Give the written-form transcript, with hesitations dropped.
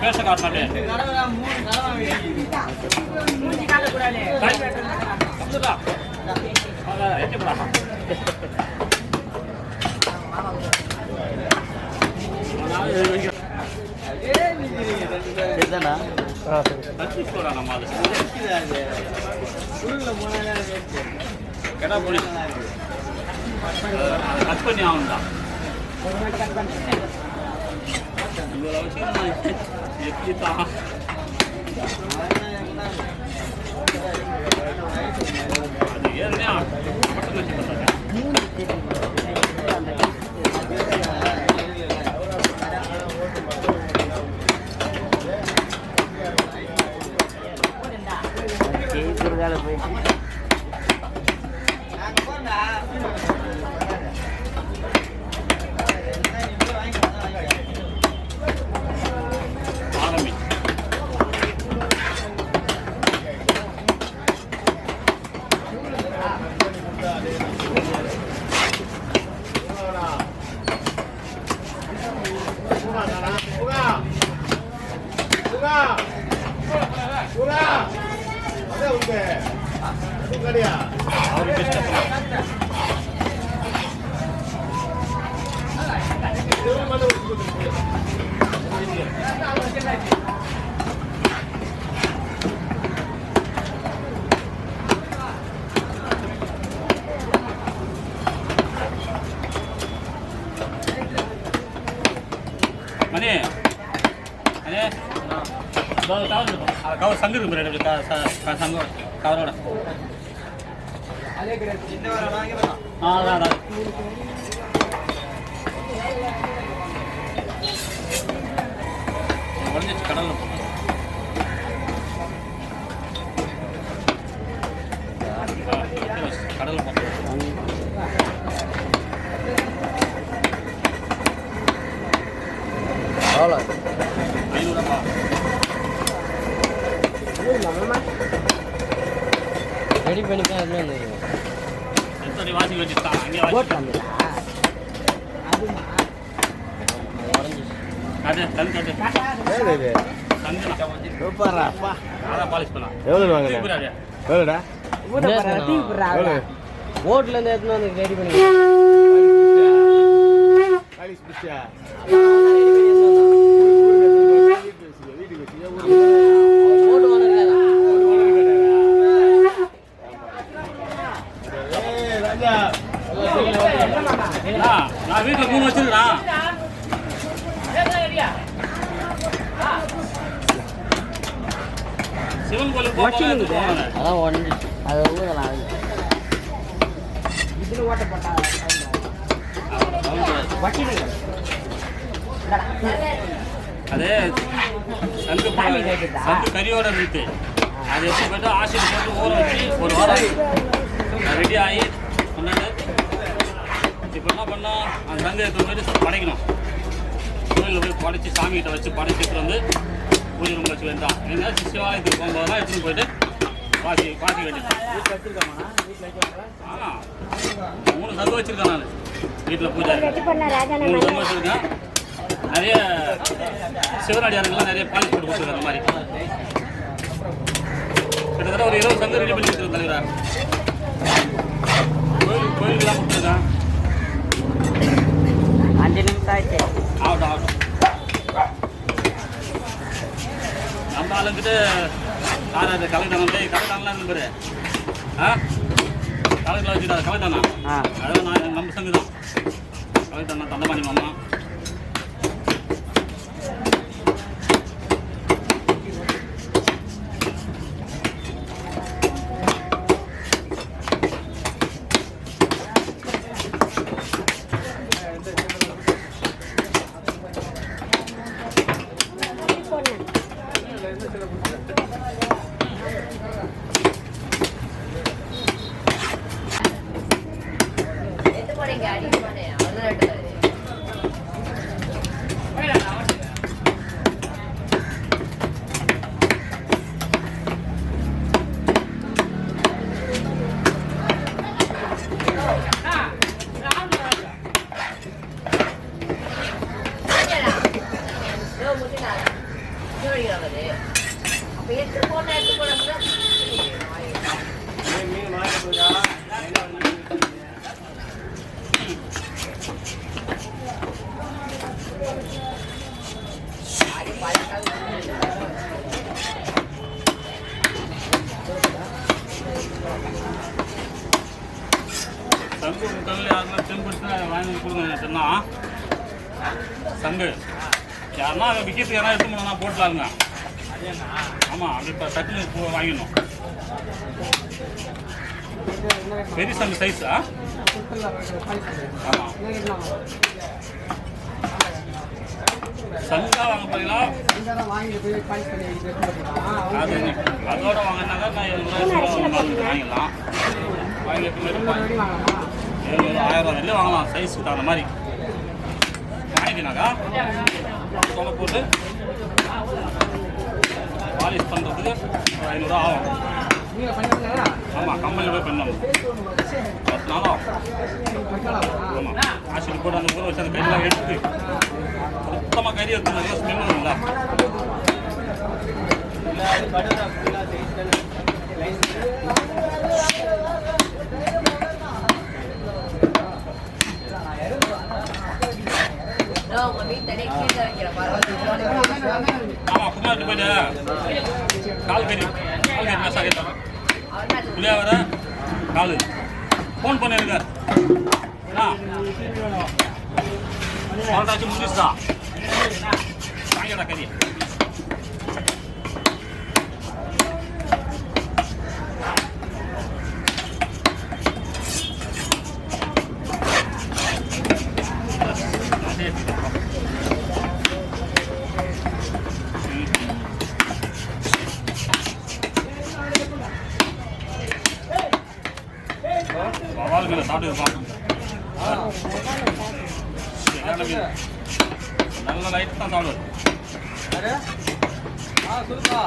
பேச காட்டாலே கட் பண்ணி ஆகும்தான் இவ்வளோ வச்சு எப்படி தான் அது ஏற்கனவே பட்டம் வச்சு பார்த்தாங்க संग संग कवरोड கடல் கடல் ரெடி பண்ணிக்கலாம் வாசி வச்சுட்டான் அது தந்து பாலிஷ் பண்ணலாம் எவ்வளோ வாங்க எவ்வளோடா ஓட்டுல இருந்து எடுத்துன்னு வந்து ரெடி பண்ணி நான் வீட்டில் 3 வச்சிருக்கேன் சிவன் கோயில் அதான் ஒன்று அது ஊதலாம் இதில் ஓட்டப்பட்டா அது சங்கு கறியோட இருக்கு அது எப்படி போய்ட்டு ஆசிட் போட்டு ஊற வச்சு ஒரு வாரம் ரெடி ஆகி கொண்டாந்து இப்போ என்ன பண்ணோம் அந்த சங்கு எடுத்து போய்ட்டு படைக்கணும் கோயிலில் போய் படைச்சி சாமிகிட்ட வச்சு படைச்சிட்டு வந்து பூஜை ரூம் வச்சு வேண்டாம் எங்கேயாச்சும் சிவாலயத்துக்கு போகும்போது தான் எடுத்துன்னு போய்ட்டு பாசி வேண்டியது ஆ 3 சங்கு வச்சுருக்கேன் நான் வீட்டில் பூஜை 3 சங்கு வச்சுருக்கேன் நிறைய சிவனடியாருங்கெல்லாம் நிறைய பாலிஷ் போட்டு கொடுத்துருக்காங்க அந்த மாதிரி கிட்டத்தட்ட ஒரு 20 சங்கு ரெடி பண்ணி கொடுத்துருக்கேன் தலைவரா கோயிலுக்கெல்லாம் கொடுத்துருக்கேன் 5 நிமிஷம் ஆயிடுச்சு ஆகட்டும் நம்ம ஆளுங்கிட்ட யாராவது கலைதானம் இருந்து கலையில் வச்சுட்டு கலைதானா அதெல்லாம் நான் நம்ம சங்கு தான் கலைதானா தண்டபாணி மாமா சங்கு முக்கல்ல யாருன்னா தென்படுத்தினா வாங்கி கொடுங்க சொன்னா சங்கு யாருன்னா அதை விற்கிறதுக்கு யாரா எடுத்து போனா போட்டலாங்க. ஆமாம் அப்படி இப்போ டக்குன்னு வாங்கிடணும். பெரிய சங்கு சைஸா? ஆமாம் சங்கா வாங்க போறீங்களா? அது அதோட வாங்கினாங்க நான் 700 வாங்கிடலாம். வாங்கி 1000 வெளியே வாங்கலாம். சைஸுக்கு தகுந்த மாதிரி வாங்கினாக்கா சொல்ல போட்டு பாலிஷ் பண்ணுறதுக்கு ஒரு 500 ஆகும். ஆமாம் கம்பெனியில் போய் பண்ணணும். 10 நாள் ஆகும். ஆமாம் ஆசிட் போட்டு அந்த ஊற வச்சு அந்த கறியெல்லாம் எடுத்து சுத்தமாக கறி எடுத்து நிறைய ஸ்மெல் வரும்ல. ஆமாம் குமார்ட்டு போயிட்டு கால் கறி மசாலா கேட்டாங்க புளியா வர கால் ஃபோன் பண்ணிருங்க. சொல்லிட்டாச்சு முடிச்சுட்டா வாங்கிடா கறி. வாழ்க்கையில் சாப்பிட்டு இருப்பான். நல்ல லைட் தான் சாப்பிடுவார். சொல்லுப்பா